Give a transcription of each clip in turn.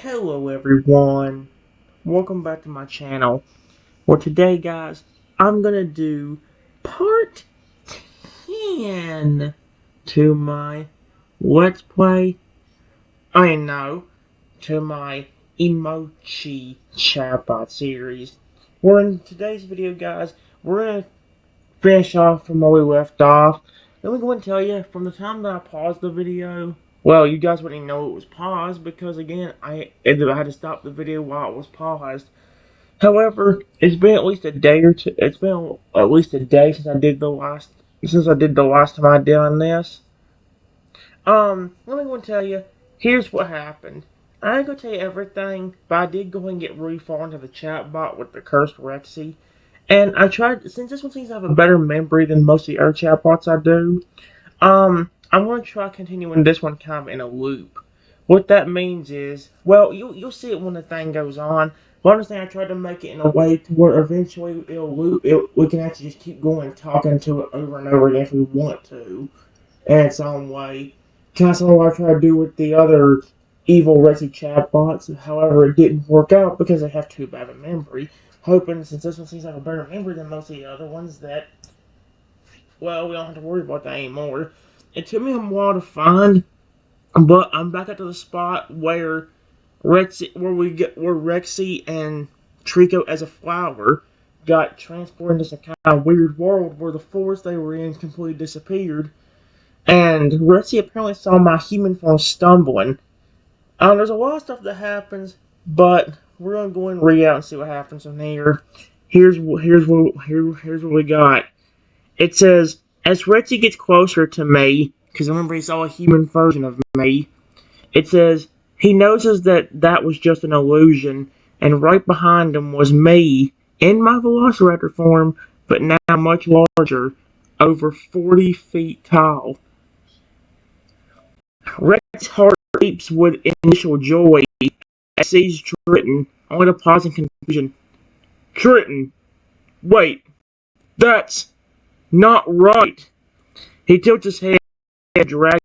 Hello everyone, welcome back to my channel. Well today guys, I'm gonna do part 10 to my Let's Play, to my Emochi Chatbot series. Where in today's video guys, we're gonna finish off from where we left off. Let me go and tell you, from the time that I paused the video, well, you guys wouldn't even know it was paused because, again, I had to stop the video while it was paused. However, it's been at least a day or two. It's been at least a day since I did the last time I did on this. Let me go and tell you. Here's what happened. I ain't gonna tell you everything, but I did go and get really far into the chatbot with the cursed Rexy. And I tried, since this one seems to have a better memory than most of the other chatbots I do, I'm going to try continuing this one kind of in a loop. What that means is, well, you'll see it when the thing goes on, but understand I tried to make it in a way to where eventually it'll loop, we can actually just keep going and talking to it over and over again if we want to, in its own way. Kind of what I tried to do with the other evil Rexy chatbots, however it didn't work out because they have too bad a memory. Hoping, since this one seems like a better memory than most of the other ones, that, well, we don't have to worry about that anymore. It took me a while to find, but I'm back at the spot where Rexy and Trico as a flower got transported into some kind of weird world where the forest they were in completely disappeared. And Rexy apparently saw my human form stumbling. There's a lot of stuff that happens, but we're gonna go and read out and see what happens from here. Here's what we got. It says, as Rexy gets closer to me, because remember he saw a human version of me, it says, he notices that was just an illusion, and right behind him was me, in my Velociraptor form, but now much larger, over 40 feet tall. Rex's heart leaps with initial joy as he sees Triton, only to pause in confusion. Triton! Wait! That's not right! He tilts his head, dragging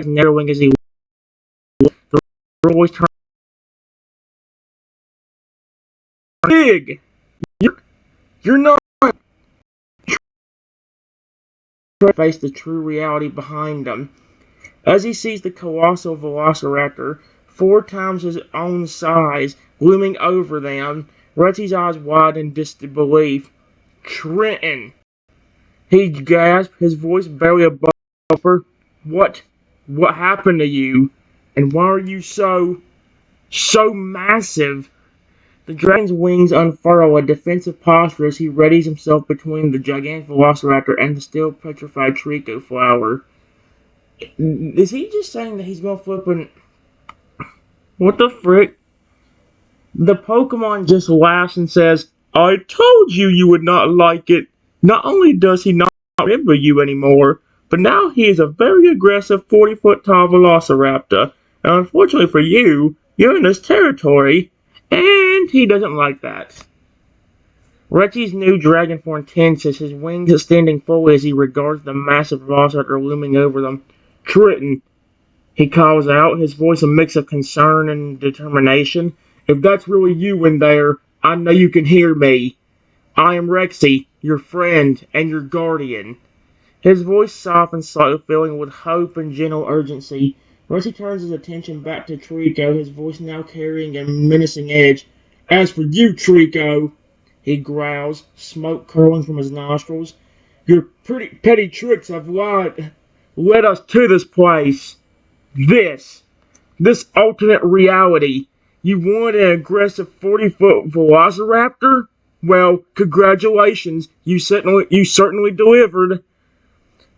narrowing as he looks. The voice turns big! You're not! Triton faces the true reality behind him. As he sees the colossal Velociraptor, 4 times his own size, looming over them, Rexy's eyes widen in disbelief. Trenton! He gasped, his voice barely above her. What happened to you? And why are you so massive? The dragon's wings unfurl a defensive posture as he readies himself between the gigantic Velociraptor and the still petrified Trico flower. Is he just saying that he's gonna flip an... What the frick? The Pokemon just laughs and says, I told you you would not like it. Not only does he not remember you anymore, but now he is a very aggressive 40-foot tall Velociraptor. And unfortunately for you, you're in his territory, and he doesn't like that. Rexy's new dragon form tenses, his wings extending fully as he regards the massive Velociraptor looming over them. Triton, he calls out, his voice a mix of concern and determination. If that's really you in there, I know you can hear me. I am Rexy, your friend and your guardian. His voice softens slightly, filling with hope and gentle urgency. Rexy turns his attention back to Trico, his voice now carrying a menacing edge. As for you, Trico, he growls, smoke curling from his nostrils, your pretty petty tricks have led us to this place. This alternate reality. You want an aggressive 40-foot Velociraptor? Well, congratulations, you certainly delivered.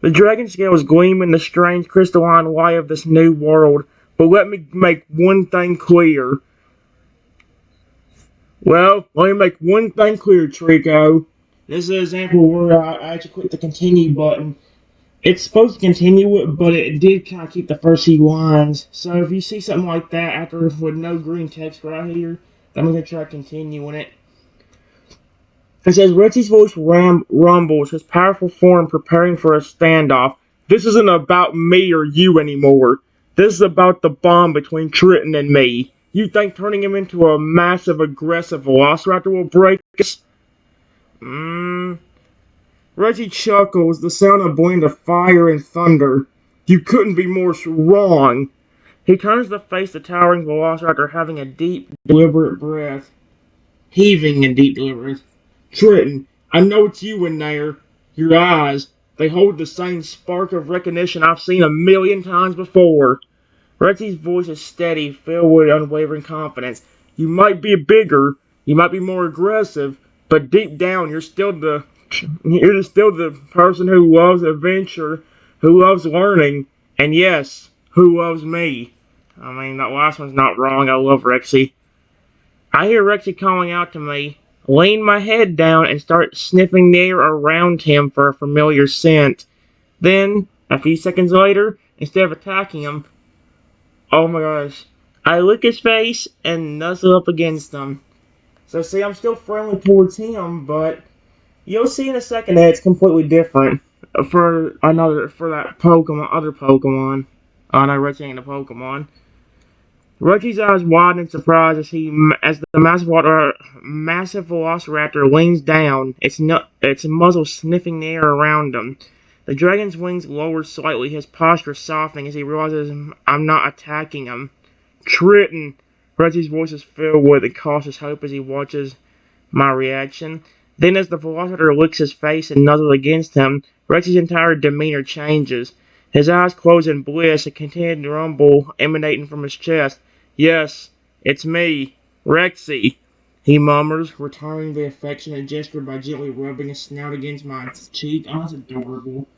The dragon scales gleam in the strange crystalline light of this new world, but let me make one thing clear. Well, let me make one thing clear, Trico. This is an example where I actually clicked the continue button. It's supposed to continue it, but it did kind of keep the first few lines. So if you see something like that after with no green text right here, I'm going to try continuing it. It says, Rexy's voice rumbles, his powerful form preparing for a standoff. This isn't about me or you anymore. This is about the bond between Triton and me. You think turning him into a massive, aggressive velociraptor will break us? Reggie chuckles, the sound a blend of fire and thunder. You couldn't be more wrong. He turns to face the towering velociraptor, having a deep, deliberate breath. Heaving in deep deliberate. Trenton, I know it's you in there. Your eyes, they hold the same spark of recognition I've seen a million times before. Rexy's voice is steady, filled with unwavering confidence. You might be bigger, you might be more aggressive, but deep down you're still the person who loves adventure, who loves learning, and yes, who loves me. I mean, that last one's not wrong. I love Rexy. I hear Rexy calling out to me, lean my head down and start sniffing the air around him for a familiar scent. Then, a few seconds later, instead of attacking him, oh my gosh, I lick his face and nuzzle up against him. So see, I'm still friendly towards him, but you'll see in a second that it's completely different for that other Pokemon. Oh no, Rexy ain't a Pokemon. Rexy's eyes widen in surprise as the massive Velociraptor leans down, its muzzle sniffing the air around him. The dragon's wings lower slightly, his posture softening as he realizes I'm not attacking him. Triton! Rexy's voice is filled with a cautious hope as he watches my reaction. Then as the Velociraptor licks his face and nuzzles against him, Rexy's entire demeanor changes. His eyes close in bliss, a contented rumble emanating from his chest. Yes, it's me, Rexy, he murmurs, returning the affectionate gesture by gently rubbing his snout against my cheek. Oh, that's adorable.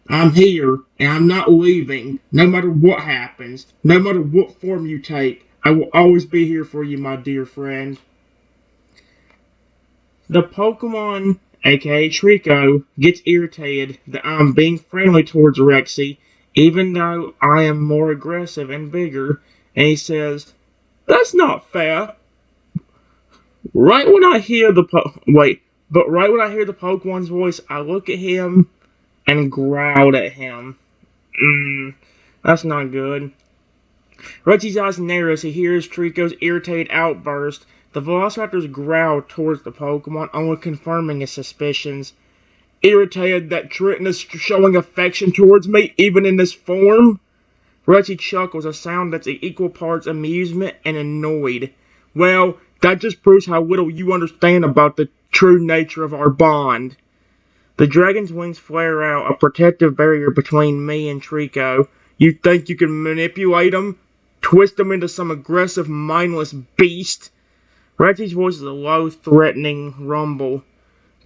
I'm here, and I'm not leaving, no matter what happens, no matter what form you take. I will always be here for you, my dear friend. The Pokemon, aka Trico, gets irritated that I'm being friendly towards Rexy, even though I am more aggressive and bigger, and he says, "That's not fair." Right when I hear the right when I hear the Pokemon's voice, I look at him and growl at him. That's not good. Rexy's eyes narrow as he hears Trico's irritated outburst. The Velociraptor's growl towards the Pokemon, only confirming his suspicions. Irritated that Triton is showing affection towards me, even in this form? Rexy chuckles, a sound that's equal parts amusement and annoyed. Well, that just proves how little you understand about the true nature of our bond. The dragon's wings flare out, a protective barrier between me and Trico. You think you can manipulate him? Twist him into some aggressive, mindless beast? Rexy's voice is a low, threatening rumble.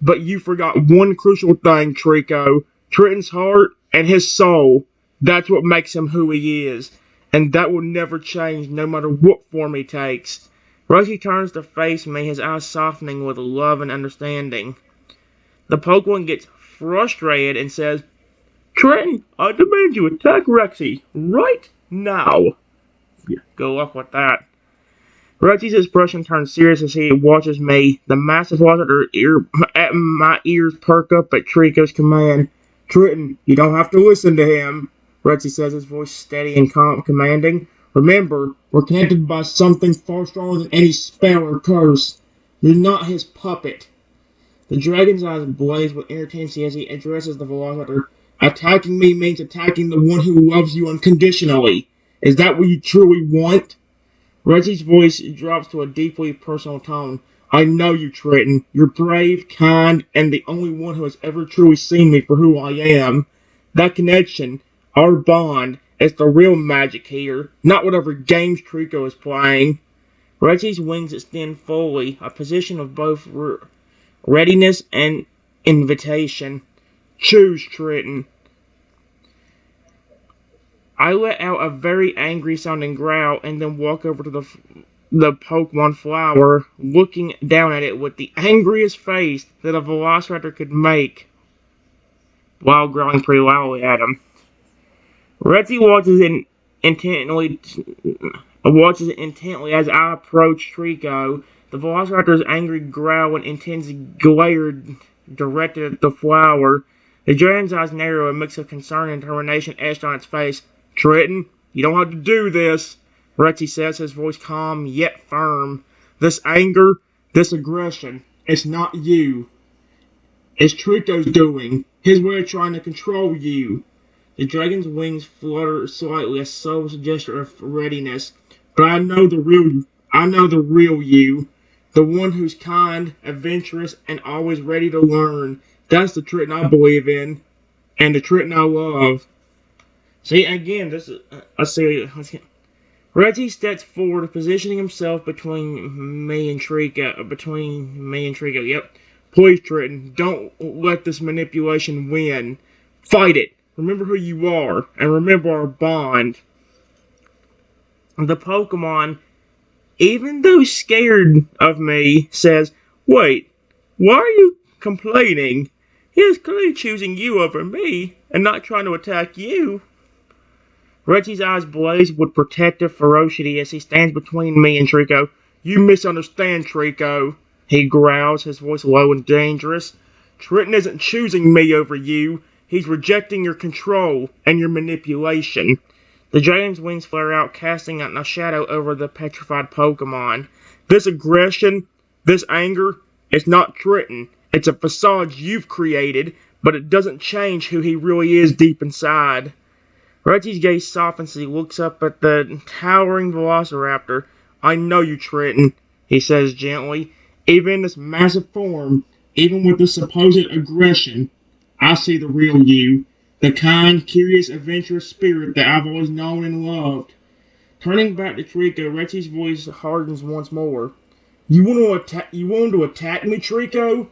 But you forgot one crucial thing, Trico. Triton's heart and his soul. That's what makes him who he is. And that will never change, no matter what form he takes. Rexy turns to face me, his eyes softening with love and understanding. The Pokemon gets frustrated and says, Trenton, I demand you attack Rexy right now. Yeah, good luck with that. Rexy's expression turns serious as he watches me. The massive at my ears perk up at Trico's command. Trenton, you don't have to listen to him, Rexy says, his voice steady and commanding. Remember, we're connected by something far stronger than any spell or curse. You're not his puppet. The dragon's eyes blaze with irritancy as he addresses the Velociraptor. Attacking me means attacking the one who loves you unconditionally. Is that what you truly want? Rexy's voice drops to a deeply personal tone. I know you, Trenton. You're brave, kind, and the only one who has ever truly seen me for who I am. That connection, our bond, is the real magic here, not whatever games Trico is playing. Rexy's wings extend fully, a position of both readiness and invitation. Choose, Trenton. I let out a very angry-sounding growl and then walk over to the Pokemon flower, looking down at it with the angriest face that a Velociraptor could make, while growling pretty loudly at him. Rexy watches it intently as I approach Trico. The Velociraptor's angry growl and intense glare directed at the flower. The dragon's eyes narrow, a mix of concern and determination etched on its face. Trenton, you don't have to do this. Rexy says, his voice calm yet firm. This anger, this aggression, it's not you. It's Trico's doing. His way of trying to control you. The dragon's wings flutter slightly, a subtle gesture of readiness. But I know the real you. The one who's kind, adventurous, and always ready to learn. That's the Triton I believe in. And the Triton I love. See, again, this is a serious. Rexy steps forward, positioning himself between me and Trico. Yep. Please, Triton, don't let this manipulation win. Fight it. Remember who you are, and remember our bond. The Pokemon, even though scared of me, says, "Wait, why are you complaining? He is clearly choosing you over me, and not trying to attack you." Rexy's eyes blaze with protective ferocity as he stands between me and Trico. "You misunderstand, Trico," he growls, his voice low and dangerous. "Triton isn't choosing me over you. He's rejecting your control and your manipulation." The dragon's wings flare out, casting a shadow over the petrified Pokemon. "This aggression, this anger, it's not Triton. It's a facade you've created, but it doesn't change who he really is deep inside." Rexy's gaze softens as he looks up at the towering Velociraptor. "I know you, Triton," he says gently. "Even in this massive form, even with this supposed aggression, I see the real you. The kind, curious, adventurous spirit that I've always known and loved." Turning back to Trico, Rexy's voice hardens once more. You want to attack me, Trico?"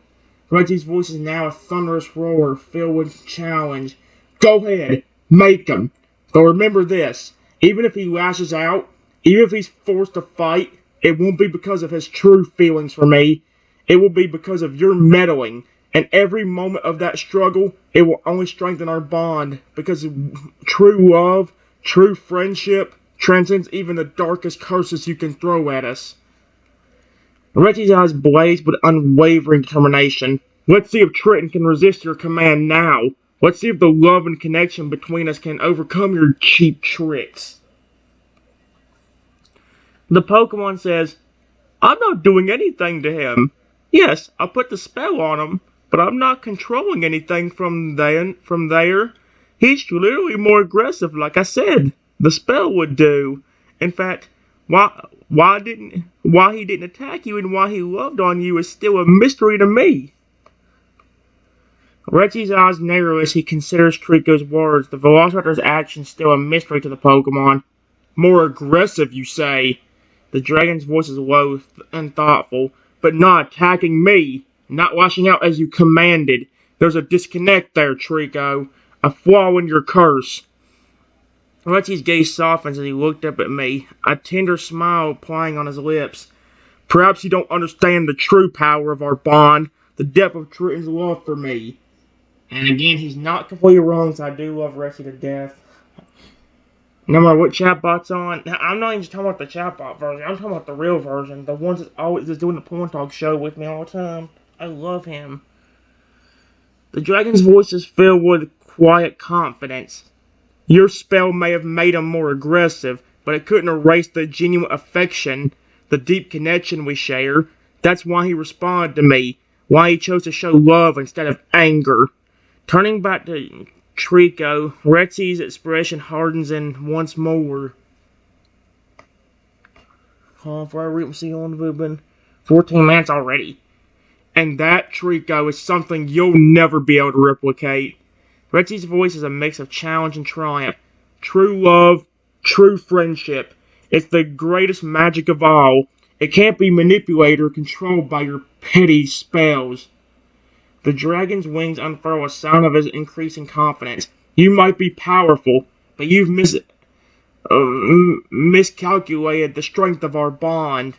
Rexy's voice is now a thunderous roar, filled with challenge. "Go ahead, make him. But remember this, even if he lashes out, even if he's forced to fight, it won't be because of his true feelings for me. It will be because of your meddling. And every moment of that struggle, it will only strengthen our bond. Because true love, true friendship, transcends even the darkest curses you can throw at us." Rexy's eyes blaze with unwavering determination. "Let's see if Triton can resist your command now. Let's see if the love and connection between us can overcome your cheap tricks." The Pokemon says, "I'm not doing anything to him. Yes, I put the spell on him, but I'm not controlling anything from there. He's literally more aggressive, like I said. The spell would do. In fact, why he didn't attack you and why he loved on you is still a mystery to me." Rexy's eyes narrow as he considers Trico's words. The Velociraptor's actions still a mystery to the Pokemon. "More aggressive, you say?" The dragon's voice is low and thoughtful. "But not attacking me. Not lashing out as you commanded. There's a disconnect there, Trico. A flaw in your curse." Rexy's gaze softens as he looked up at me, a tender smile playing on his lips. "Perhaps you don't understand the true power of our bond, the depth of Triton's love for me." And again, he's not completely wrong, so I do love Rexy to death. No matter what Chatbot's on. Now, I'm not even just talking about the Chatbot version. I'm talking about the real version. The ones that's always just doing the porn talk show with me all the time. I love him. The dragon's voice is filled with quiet confidence. "Your spell may have made him more aggressive, but it couldn't erase the genuine affection, the deep connection we share. That's why he responded to me. Why he chose to show love instead of anger." Turning back to Trico, Rexy's expression hardens in once more. For a see on movement. 14 minutes already. "And that, Trico, is something you'll never be able to replicate." Rexy's voice is a mix of challenge and triumph. "True love, true friendship. It's the greatest magic of all. It can't be manipulated or controlled by your petty spells." The dragon's wings unfurl, a sign of his increasing confidence. "You might be powerful, but you've miscalculated the strength of our bond."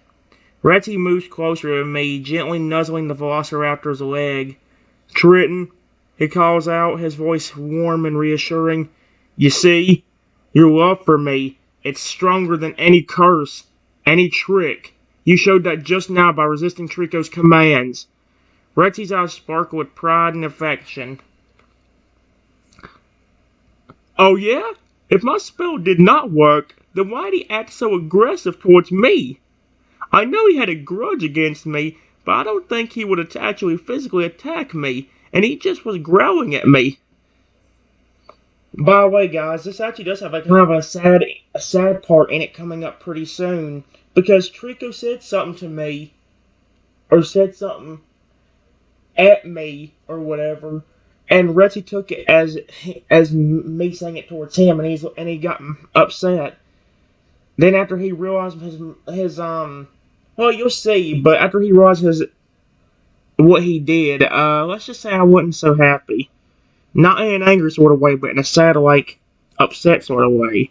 Rexy moves closer to me, gently nuzzling the Velociraptor's leg. "Triton," he calls out, his voice warm and reassuring. "You see, your love for me, it's stronger than any curse, any trick. You showed that just now by resisting Trico's commands." Rexy's eyes sparkle with pride and affection. "Oh yeah? If my spell did not work, then why'd he act so aggressive towards me? I know he had a grudge against me, but I don't think he would actually physically attack me, and he just was growling at me. By the way, guys, this actually does have a kind of a sad part in it coming up pretty soon, because Trico said something to me, or said something at me, or whatever, and Rexy took it as me saying it towards him, and he got upset. Then after he realized his well, you'll see, but after he realized what he did, let's just say I wasn't so happy. Not in an angry sort of way, but in a sad, like, upset sort of way.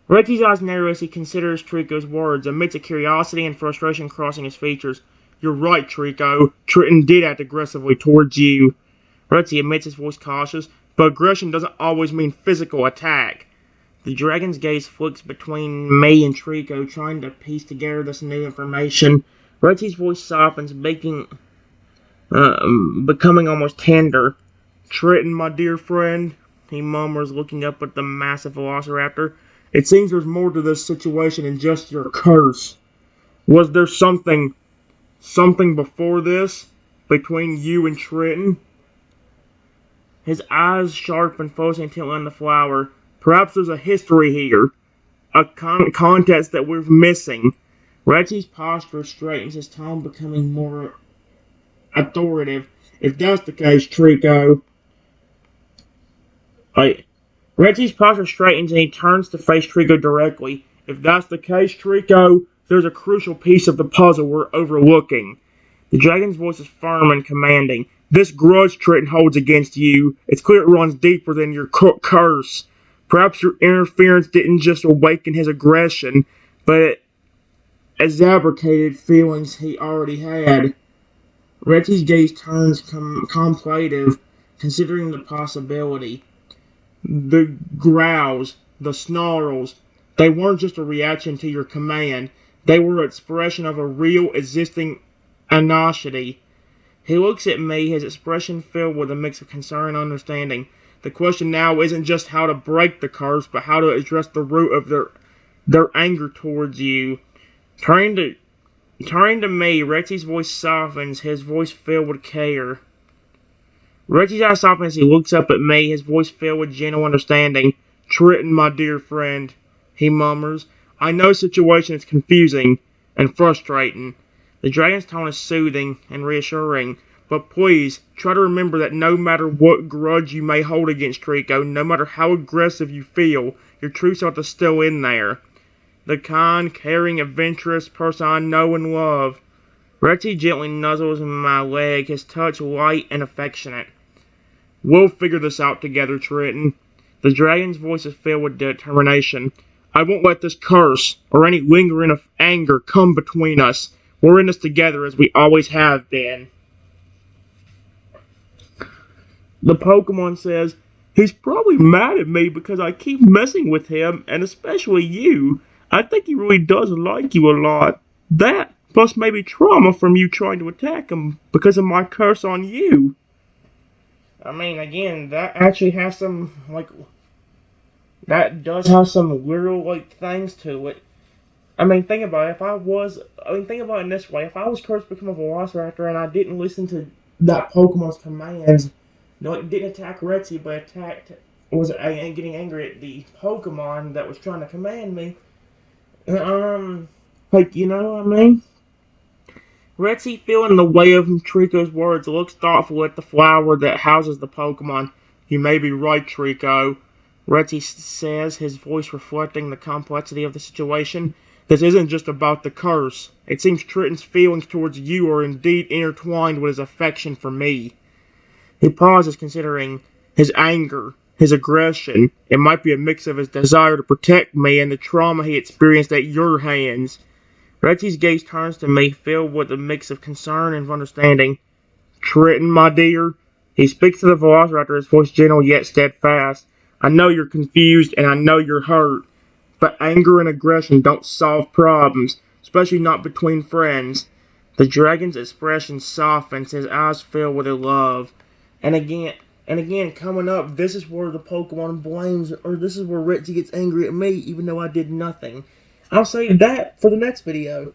Rexy's eyes narrow as he considers Trico's words, amidst a curiosity and frustration crossing his features. You're right, Trico. Triton did act aggressively towards you. Rexy admits, his voice cautious, but aggression doesn't always mean physical attack. The dragon's gaze flicks between me and Trico, trying to piece together this new information. Rexy's voice softens, becoming almost tender. Triton, my dear friend, he murmurs, looking up at the massive velociraptor. It seems there's more to this situation than just your curse. Was there something before this, between you and Triton? His eyes sharpen, focusing intently on the flower. Perhaps there's a history here, a context that we're missing. Rexy's posture straightens, his tone becoming more authoritative. If that's the case, Trico. Rexy's posture straightens and he turns to face Trico directly. If that's the case, Trico, there's a crucial piece of the puzzle we're overlooking. The dragon's voice is firm and commanding. This grudge Triton holds against you, it's clear it runs deeper than your curse. Perhaps your interference didn't just awaken his aggression, but it exacerbated feelings he already had. Rexy's gaze turns contemplative, considering the possibility. The growls, the snarls, they weren't just a reaction to your command. They were an expression of a real existing animosity. He looks at me, his expression filled with a mix of concern and understanding. The question now isn't just how to break the curse, but how to address the root of their anger towards you. Turning to me, Rexy's voice softens, his voice filled with care. Rexy's eyes soften as he looks up at me, his voice filled with gentle understanding. Triton, my dear friend, he murmurs. I know the situation is confusing and frustrating. The dragon's tone is soothing and reassuring, but please, try to remember that no matter what grudge you may hold against Trico, no matter how aggressive you feel, your true self is still in there. The kind, caring, adventurous person I know and love. Rexy gently nuzzles my leg, his touch light and affectionate. We'll figure this out together, Triton. The dragon's voice is filled with determination. I won't let this curse, or any lingering of anger, come between us. We're in this together as we always have been. The Pokemon says, he's probably mad at me because I keep messing with him, and especially you. I think he really does like you a lot. That, plus maybe trauma from you trying to attack him because of my curse on you. I mean, again, that actually has some, that does have some literal, things to it. I mean, think about it, think about it in this way. If I was cursed to become a Velociraptor and I didn't listen to that Pokemon's commands, it didn't attack Rexy, but was getting angry at the Pokemon that was trying to command me, you know what I mean? Rexy, feeling the weight of Trico's words, looks thoughtful at the flower that houses the Pokemon. You may be right, Trico, Rexy says, his voice reflecting the complexity of the situation. This isn't just about the curse. It seems Triton's feelings towards you are indeed intertwined with his affection for me. He pauses, considering his anger, his aggression. It might be a mix of his desire to protect me and the trauma he experienced at your hands. Rexy's gaze turns to me, filled with a mix of concern and understanding. Triton, my dear. He speaks to the Velociraptor, his voice gentle yet steadfast. I know you're confused and I know you're hurt, but anger and aggression don't solve problems, especially not between friends. The dragon's expression softens, his eyes fill with love. And again, And again, coming up, this is where the Pokemon blames, or this is where Rexy gets angry at me, even though I did nothing. I'll save that for the next video.